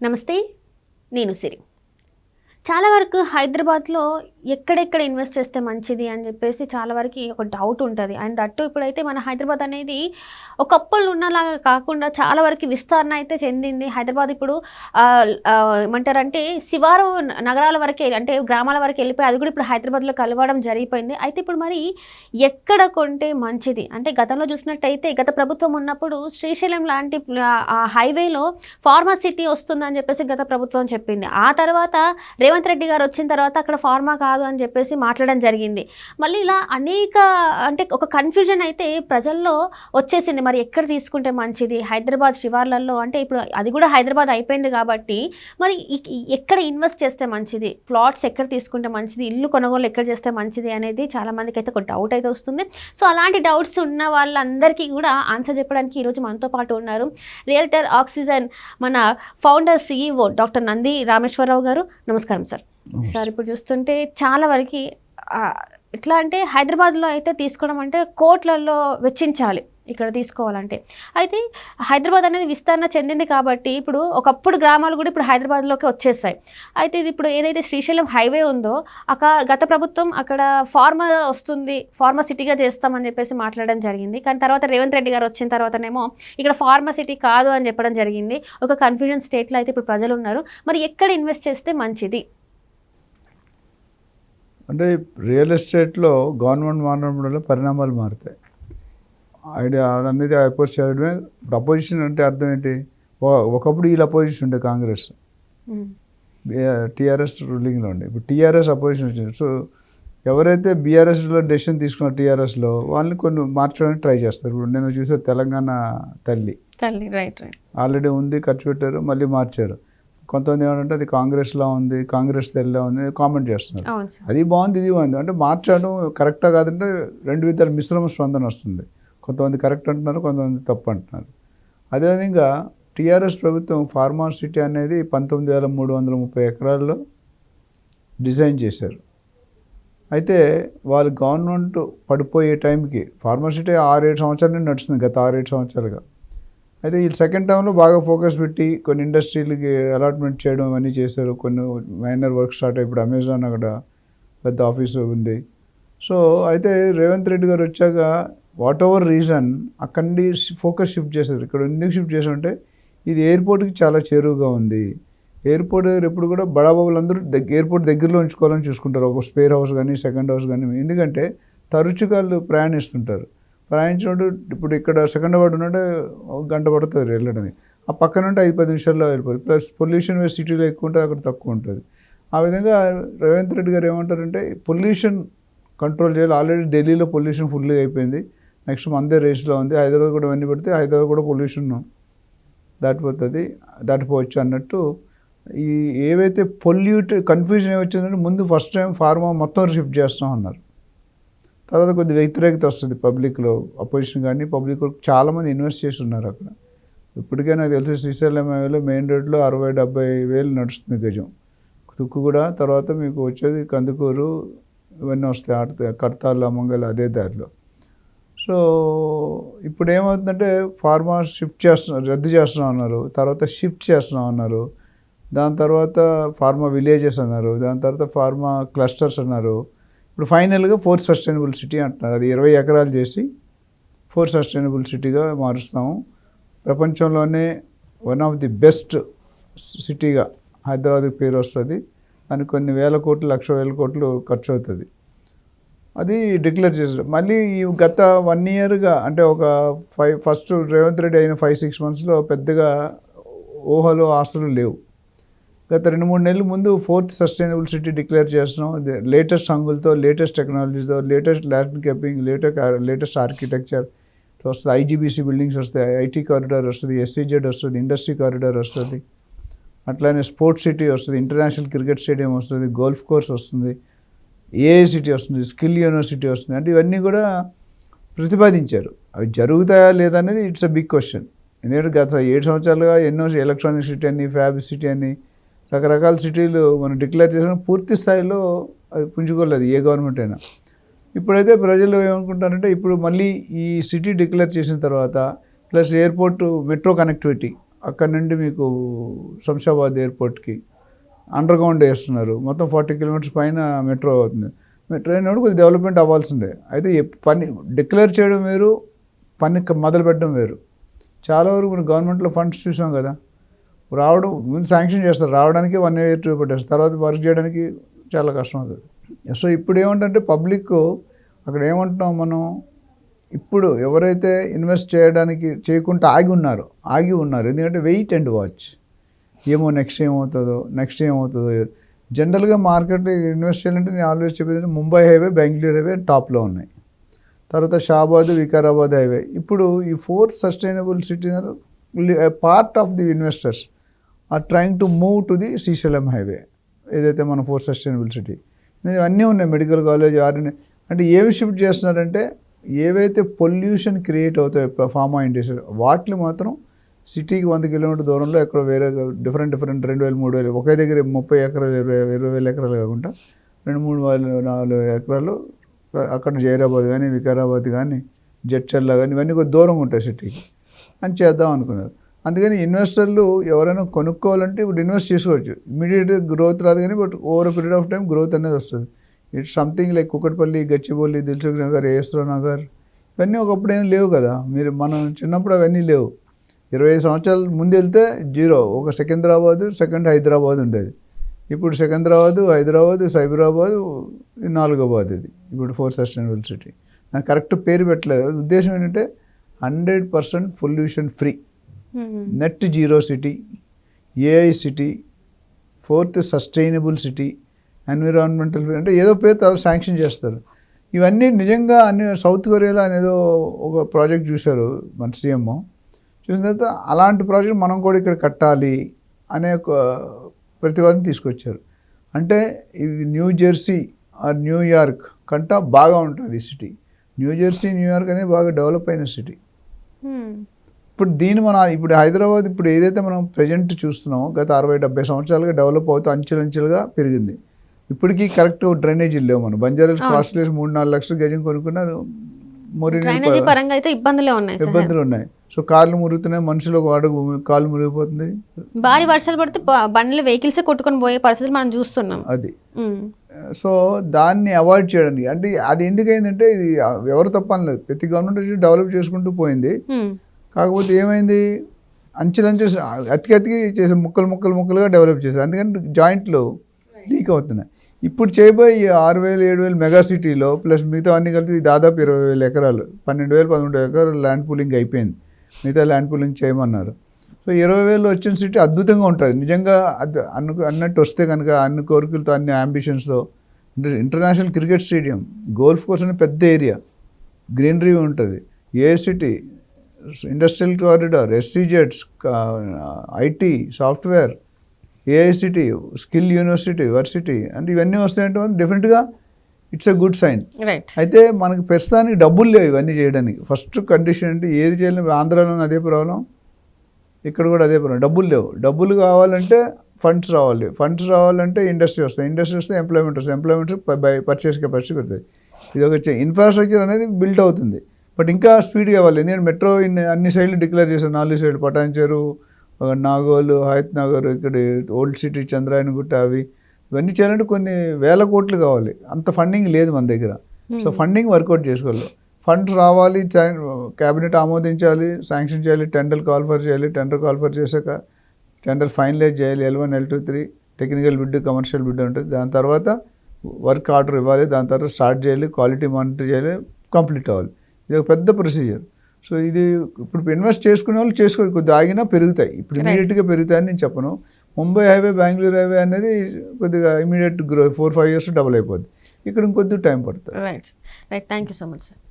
నమస్తే. నేను సిరి. చాలా వరకు హైదరాబాద్‌లో ఎక్కడెక్కడ ఇన్వెస్ట్ చేస్తే మంచిది అని చెప్పేసి చాలా వరకి ఒక డౌట్ ఉంటది. అండ్ దట్టు ఇప్పుడైతే మన హైదరాబాద్ అనేది ఒకప్పుడు ఉన్నలాగా కాకుండా చాలా వరకు విస్తరణ అయితే చెందింది. హైదరాబాద్ ఇప్పుడు ఏమంటారంటే శివారు నగరాల వరకే అంటే గ్రామాల వరకు వెళ్ళిపోయి అది కూడా ఇప్పుడు హైదరాబాద్‌లో కలవడం జరిగిపోయింది. అయితే ఇప్పుడు మరి ఎక్కడ కొంటే మంచిది? అంటే గతంలో చూసినట్టయితే గత ప్రభుత్వం ఉన్నప్పుడు శ్రీశైలం లాంటి హైవేలో ఫార్మాసిటీ వస్తుందని చెప్పేసి గత ప్రభుత్వం చెప్పింది. ఆ తర్వాత రేవంత్ రెడ్డి గారు వచ్చిన తర్వాత అక్కడ ఫార్మా కాదు అని చెప్పేసి మాట్లాడడం జరిగింది. మళ్ళీ ఇలా అనేక అంటే ఒక కన్ఫ్యూజన్ అయితే ప్రజల్లో వచ్చేసింది. మరి ఎక్కడ తీసుకుంటే మంచిది? హైదరాబాద్ శివార్లలో అంటే ఇప్పుడు అది కూడా హైదరాబాద్ అయిపోయింది కాబట్టి మరి ఎక్కడ ఇన్వెస్ట్ చేస్తే మంచిది? ప్లాట్స్ ఎక్కడ తీసుకుంటే మంచిది? ఇల్లు కొనుగోలు ఎక్కడ చేస్తే మంచిది అనేది చాలామందికి అయితే ఒక డౌట్ అయితే వస్తుంది. సో అలాంటి డౌట్స్ ఉన్న వాళ్ళందరికీ కూడా ఆన్సర్ చెప్పడానికి ఈరోజు మనతో పాటు ఉన్నారు రియల్టర్ ఆక్సిజన్ మన founder CEO doctor Nandi Rameshwar Rao గారు. నమస్కారం సార్. సార్ ఇప్పుడు చూస్తుంటే చాలా వరకు ఎట్లా అంటే హైదరాబాద్లో అయితే తీసుకోవడం అంటే కోట్లలో వెచ్చించాలి ఇక్కడ తీసుకోవాలంటే. అయితే హైదరాబాద్ అనేది విస్తరణ చెందింది కాబట్టి ఇప్పుడు ఒకప్పుడు గ్రామాలు కూడా ఇప్పుడు హైదరాబాద్లోకి వచ్చేసాయి. అయితే ఇది ఇప్పుడు ఏదైతే శ్రీశైలం హైవే ఉందో గత ప్రభుత్వం అక్కడ ఫార్మా వస్తుంది, ఫార్మా సిటీగా చేస్తామని చెప్పేసి మాట్లాడడం జరిగింది. కానీ తర్వాత రేవంత్ రెడ్డి గారు వచ్చిన తర్వాతనేమో ఇక్కడ ఫార్మా సిటీ కాదు అని చెప్పడం జరిగింది. ఒక కన్ఫ్యూజన్ స్టేట్లో అయితే ఇప్పుడు ప్రజలు ఉన్నారు. మరి ఎక్కడ ఇన్వెస్ట్ చేస్తే మంచిది? అంటే రియల్ ఎస్టేట్లో గవర్నమెంట్ మారడం వల్ల పరిణామాలు మారుతాయి. ఐడియా అనేది అపోజ్ చేయడమే. ఇప్పుడు అపోజిషన్ అంటే అర్థం ఏంటి? ఒకప్పుడు వీళ్ళు అపోజిషన్ ఉండే కాంగ్రెస్, టీఆర్ఎస్ రూలింగ్లో ఉండే. ఇప్పుడు టీఆర్ఎస్ అపోజిషన్ వచ్చింది. సో ఎవరైతే బీఆర్ఎస్లో డెసిషన్ తీసుకున్న టీఆర్ఎస్లో వాళ్ళని కొన్ని మార్చడానికి ట్రై చేస్తారు. ఇప్పుడు నేను చూసే తెలంగాణ తల్లి రైట్ ఆల్రెడీ ఉంది, ఖర్చు పెట్టారు, మళ్ళీ మార్చారు. కొంతమంది ఏమంటే అది కాంగ్రెస్లో ఉంది, కాంగ్రెస్ తెల్లా ఉంది కామెంట్ చేస్తున్నారు. అది బాగుంది, ఇది బాగుంది అంటే మార్చడం కరెక్టా కాదంటే రెండు విధాలు మిశ్రమ స్పందన వస్తుంది. కొంతమంది కరెక్ట్ అంటున్నారు, కొంతమంది తప్పు అంటున్నారు. అదేవిధంగా టీఆర్ఎస్ ప్రభుత్వం ఫార్మాసిటీ అనేది 19,330 ఎకరాల్లో డిజైన్ చేశారు. అయితే వాళ్ళు గవర్నమెంట్ పడిపోయే టైంకి ఫార్మాసిటీ 6-7 సంవత్సరాల నుండి నడుస్తుంది, గత 6-7 సంవత్సరాలుగా. అయితే ఈ సెకండ్ టర్మ్లో బాగా ఫోకస్ పెట్టి కొన్ని ఇండస్ట్రీలకి అలాట్మెంట్ చేయడం అవన్నీ చేశారు. కొన్ని మైనర్ వర్క్ స్టార్ట్ అయ్యి ఇప్పుడు అమెజాన్ అక్కడ పెద్ద ఆఫీసు ఉంది. సో అయితే రేవంత్ రెడ్డి గారు వచ్చాక వాట్ ఎవర్ రీజన్ అక్కడి నుండి ఫోకస్ షిఫ్ట్ చేశారు. ఇక్కడ ఎందుకు షిఫ్ట్ చేశారంటే ఇది ఎయిర్పోర్ట్కి చాలా చేరువుగా ఉంది. ఎయిర్పోర్ట్ దగ్గర ఎప్పుడు కూడా బడాబాబులందరూ ఎయిర్పోర్ట్ దగ్గరలో ఉంచుకోవాలని చూసుకుంటారు, ఒక స్పేర్ హౌస్ కానీ సెకండ్ హౌస్ కానీ. ఎందుకంటే తరచుగా వాళ్ళు ప్రయాణిస్తుంటారు. ప్రయాణించినప్పుడు ఇప్పుడు ఇక్కడ సికింద్రాబాద్ ఉన్నట్టు 1 గంట పడుతుంది వెళ్ళడానికి, ఆ పక్కన ఉంటే 5-10 నిమిషాల్లో వెళ్ళిపోతుంది. ప్లస్ పొల్యూషన్ సిటీలో ఎక్కువ ఉంటుంది, అక్కడ తక్కువ ఉంటుంది. ఆ విధంగా రేవంత్ రెడ్డి గారు ఏమంటారంటే పొల్యూషన్ కంట్రోల్ చేయాలి. ఆల్రెడీ ఢిల్లీలో పొల్యూషన్ ఫుల్గా అయిపోయింది, నెక్స్ట్ మందే రేస్లో ఉంది. హైదరాబాద్ కూడా ఇవన్నీ పెడితే హైదరాబాద్ కూడా పొల్యూషన్ దాటిపోవచ్చు అన్నట్టు. ఈ ఏవైతే కన్ఫ్యూజన్ ఏమొచ్చిందంటే ముందు ఫస్ట్ టైం ఫార్మా మొత్తం షిఫ్ట్ చేస్తున్నాం అన్నారు. తర్వాత కొద్ది వ్యతిరేకత వస్తుంది పబ్లిక్లో, అపోజిషన్ కానీ పబ్లిక్ చాలామంది ఇన్వెస్ట్ చేసి ఉన్నారు అక్కడ. ఇప్పటికే నాకు తెలిసి శ్రీశైలం హైవేలో మెయిన్ రోడ్లో 60-70 వేలు నడుస్తుంది గజం. తుక్కు కూడా తర్వాత మీకు వచ్చేది కందుకూరు ఇవన్నీ వస్తాయి, కడతాళ్ళు, అమ్మంగల్ అదే దారిలో. సో ఇప్పుడు ఏమవుతుందంటే ఫార్మా రద్దు చేస్తున్నాం అన్నారు, తర్వాత షిఫ్ట్ చేస్తున్నాం అన్నారు, దాని తర్వాత ఫార్మా విలేజెస్ అన్నారు, దాని తర్వాత ఫార్మా క్లస్టర్స్ అన్నారు. ఇప్పుడు ఫైనల్గా 4th సస్టైనబుల్ సిటీ అంటున్నారు. అది 20 ఎకరాలు చేసి 4th సస్టైనబుల్ సిటీగా మారుస్తాము. ప్రపంచంలోనే వన్ ఆఫ్ ది బెస్ట్ సిటీగా హైదరాబాద్కి పేరు వస్తుంది. దానికి కొన్ని వేల కోట్లు, లక్ష కోట్లు ఖర్చు అవుతుంది. అది డిక్లేర్ చేశారు. మళ్ళీ ఈ గత 1 ఇయర్గా అంటే ఒక ఫస్ట్ రేవంత్ రెడ్డి అయిన 5-6 మంత్స్లో పెద్దగా ఊహలు ఆశలు లేవు. గత 2-3 నెలల ముందు 4th సస్టైనబుల్ సిటీ డిక్లేర్ చేస్తున్నాం. లేటెస్ట్ హంగులతో, లేటెస్ట్ టెక్నాలజీతో, లేటెస్ట్ ల్యాండ్స్కేపింగ్, లేటెస్ట్ ఆర్కిటెక్చర్ వస్తుంది. IGBC బిల్డింగ్స్ వస్తాయి, IT కారిడార్ వస్తుంది, SEZ వస్తుంది, ఇండస్ట్రీ కారిడార్ వస్తుంది, అట్లానే స్పోర్ట్స్ సిటీ వస్తుంది, ఇంటర్నేషనల్ క్రికెట్ స్టేడియం వస్తుంది, గోల్ఫ్ కోర్స్ వస్తుంది, AI సిటీ వస్తుంది, స్కిల్ యూనివర్సిటీ వస్తుంది. అంటే ఇవన్నీ కూడా ప్రతిపాదించారు. అవి జరుగుతాయా లేదా అనేది ఇట్స్ అ బిగ్ క్వశ్చన్. ఎందుకంటే గత 7 సంవత్సరాలుగా ఎన్నో ఎలక్ట్రానిక్ సిటీ అని, ఫ్యాబ్ సిటీ అని రకరకాల సిటీలు మనం డిక్లేర్ చేసిన పూర్తి స్థాయిలో అది పుంజుకోలేదు ఏ గవర్నమెంట్ అయినా. ఇప్పుడైతే ప్రజలు ఏమనుకుంటారంటే ఇప్పుడు మళ్ళీ ఈ సిటీ డిక్లేర్ చేసిన తర్వాత ప్లస్ ఎయిర్పోర్ట్ మెట్రో కనెక్టివిటీ అక్కడ నుండి మీకు శంషాబాద్ ఎయిర్పోర్ట్కి అండర్ గ్రౌండ్ వేస్తున్నారు, మొత్తం 40 కిలోమీటర్స్ పైన మెట్రో అవుతుంది. మెట్రో అయినప్పుడు కొద్దిగా డెవలప్మెంట్ అవ్వాల్సిందే. అయితే పని డిక్లేర్ చేయడం వేరు, పని మొదలు పెట్టడం వేరు. చాలా వరకు మనం గవర్నమెంట్లో ఫండ్స్ చూసాం కదా, రావడం ముందు శాంక్షన్ చేస్తారు, రావడానికి 1 year 2 పెట్టేస్తారు, తర్వాత వర్క్ చేయడానికి చాలా కష్టం అవుతుంది. సో ఇప్పుడు ఏమంటే పబ్లిక్ అక్కడ ఏమంటున్నాం మనం, ఇప్పుడు ఎవరైతే ఇన్వెస్ట్ చేయకుండా ఆగి ఉన్నారు, ఎందుకంటే వెయిట్ అండ్ వాచ్, ఏమో నెక్స్ట్ ఏమవుతుందో. జనరల్గా మార్కెట్లో ఇన్వెస్ట్ చేయాలంటే నేను ఆల్వేస్ చెప్పేది ముంబై హైవే, బెంగళూరు హైవే టాప్లో ఉన్నాయి, తర్వాత షాబాద్, వికారాబాద్ హైవే. ఇప్పుడు ఈ 4 sustainable city part of the investors are trying to move to the Srisailam highway, ఏదైతే మన 4 సస్టైనబుల్ సిటీ అన్నీ ఉన్నాయి, మెడికల్ కాలేజ్ అంటే ఏవి షిఫ్ట్ చేస్తున్నారంటే ఏవైతే పొల్యూషన్ క్రియేట్ అవుతాయి ఫార్మా ఇండస్ట్రీ వాటిని మాత్రం సిటీకి 100 కిలోమీటర్ దూరంలో ఎక్కడ వేరే డిఫరెంట్ 2,000 3,000 ఒకే దగ్గర 30 ఎకరాలు 20,000 ఎకరాలు కాకుండా 2,000 3,000 4 ఎకరాలు అక్కడ జైరాబాద్ కానీ, వికారాబాద్ కానీ, జడ్చర్ల కానీ ఇవన్నీ కొద్ది దూరంగా ఉంటాయి సిటీకి అని చేద్దాం అనుకున్నారు. అందుకని ఇన్వెస్టర్లు ఎవరైనా కొనుక్కోవాలంటే ఇప్పుడు ఇన్వెస్ట్ చేసుకోవచ్చు, ఇమీడియట్ గ్రోత్ రాదు కానీ but over period of time growth అనేది వస్తుంది. It's something like Kukatpally, Gachibowli, Dilsukhnagar, A S Rao Nagar ఇవన్నీ ఒకప్పుడు ఏం లేవు కదా. మనం చిన్నప్పుడు అవన్నీ లేవు. 25 సంవత్సరాల ముందు వెళ్తే జీరో, ఒక సికింద్రాబాద్, సెకండ్ హైదరాబాద్ ఉండేది. ఇప్పుడు సికింద్రాబాద్, హైదరాబాద్, సైబరాబాద్, 4వ ఇది ఇప్పుడు 4 సస్టైనబుల్ సిటీ. నాకు కరెక్ట్ పేరు పెట్టలేదు. ఉద్దేశం ఏంటంటే 100% pollution free, net zero city, AI city, 4th sustainable city, environmental అంటే ఏదో పేరు తర్వాత శాంక్షన్ చేస్తారు. ఇవన్నీ నిజంగా సౌత్ కొరియాలో అనేదో ఒక ప్రాజెక్ట్ చూశారు మన సీఎం. చూసిన తర్వాత అలాంటి ప్రాజెక్ట్ మనం కూడా ఇక్కడ కట్టాలి అనే ఒక ప్రతిపాదన తీసుకొచ్చారు. అంటే ఇది న్యూ జెర్సీ ఆర్ న్యూయార్క్ కంట బాగా ఉంటుంది ఈ సిటీ. న్యూ జెర్సీ, న్యూయార్క్ అనేది బాగా డెవలప్ అయిన సిటీ. ఇప్పుడు ఇప్పుడు హైదరాబాద్ ఇప్పుడు ఏదైతే మనం ప్రజెంట్ చూస్తున్నామో గత 60-70 సంవత్సరాలుగా డెవలప్ అవుతూ అంచెలంచెలుగా పెరిగింది. ఇప్పటికీ కరెక్ట్ డ్రైనేజీలు లేవు. మనం బంజారాస్ కాస్ట్లీ 3-4 లక్షలు గజం కొనుక్కున్నారు, ఇబ్బందులు ఉన్నాయి. సో కార్లు మురుగుతున్నాయి, మనుషులు అడుగు కాళ్ళు మురిగిపోతుంది. భారీ వర్షాలు పడితే బండ్లు వెహికల్స్ కొట్టుకొని పోయే పరిస్థితులు మనం చూస్తున్నాం. అది సో దాన్ని అవాయిడ్ చేయడానికి అంటే అది ఎందుకైందంటే ఇది ఎవరు తప్పనలేదు, ప్రతి గవర్నమెంట్ డెవలప్ చేసుకుంటూ పోయింది. కాకపోతే ఏమైంది, అంచెలంచె అతికి చేసే ముక్కలుగా డెవలప్ చేశారు. అందుకని జాయింట్లు లీక్ అవుతున్నాయి. ఇప్పుడు చేయబోయే 6,000-7,000 మెగా సిటీలో ప్లస్ మిగతా అన్ని కలిపి దాదాపు 20,000 ఎకరాలు, 12,000-13,000 ఎకరాలు ల్యాండ్ పూలింగ్ అయిపోయింది. మిగతా ల్యాండ్ పూలింగ్ చేయమన్నారు. సో 20,000 వచ్చిన సిటీ అద్భుతంగా ఉంటుంది నిజంగా. అన్నట్టు వస్తే కనుక అన్ని కోరికలతో, అన్ని అంబిషన్స్తో, ఇంటర్నేషనల్ క్రికెట్ స్టేడియం, గోల్ఫ్ కోసం పెద్ద ఏరియా, గ్రీనరీ ఉంటుంది, A city, industrial corridor, SCJETs, IT, software, AI city, skill university, varsity అంటే ఇవన్నీ వస్తాయంటే డెఫినెట్గా ఇట్స్ ఎ గుడ్ సైన్. అయితే మనకి ప్రస్తుతానికి డబ్బులు లేవు ఇవన్నీ చేయడానికి. ఫస్ట్ కండిషన్ అంటే ఏది చేయలేము. ఆంధ్రాలోనే అదే ప్రాబ్లం, ఇక్కడ కూడా అదే ప్రాబ్లం, డబ్బులు లేవు. డబ్బులు కావాలంటే ఫండ్స్ రావాలంటే ఇండస్ట్రీ వస్తే ఎంప్లాయ్మెంట్ వస్తుంది, పర్చేస్ కెపాసిటీ పెడుతుంది. ఇది ఒక ఇన్ఫ్రాస్ట్రక్చర్ అనేది బిల్డ్ అవుతుంది. బట్ ఇంకా స్పీడ్గా కావాలి. ఎందుకంటే మెట్రో అన్ని సైడ్లు డిక్లేర్ చేశారు, 4 సైడ్లు, పటాన్చెరు, నాగోలు, హయత్ నగర్, ఇక్కడ ఓల్డ్ సిటీ, చంద్రాయనగుట్ట, ఇవన్నీ చేయాలంటే కొన్ని వేల కోట్లు కావాలి. అంత ఫండింగ్ లేదు మన దగ్గర. సో ఫండింగ్ వర్కౌట్ చేసుకోవాలి. ఫండ్స్ రావాలి, క్యాబినెట్ ఆమోదించాలి, శాంక్షన్ చేయాలి, టెండర్ కాల్ఫర్ చేశాక టెండర్ ఫైనలైజ్ చేయాలి. L1, L2, 3 technical bid, commercial bid ఉంటుంది. దాని తర్వాత వర్క్ ఆర్డర్ ఇవ్వాలి, దాని తర్వాత స్టార్ట్ చేయాలి, క్వాలిటీ మానిటర్ చేయాలి, కంప్లీట్ అవ్వాలి. ఇది ఒక పెద్ద ప్రొసీజర్. సో ఇది ఇప్పుడు ఇన్వెస్ట్ చేసుకునే వాళ్ళు చేసుకోవాలి, కొద్దిగా ఆగినా పెరుగుతాయి. ఇప్పుడు ఇమీడియట్గా పెరుగుతాయని నేను చెప్పను. ముంబై హైవే, బెంగళూరు హైవే అనేది కొద్దిగా ఇమీడియట్ గ్రో 4-5 years డబుల్ అయిపోద్ది. ఇక్కడ ఇంకొద్ది టైం పడుతుంది. Right, thank you so much sir.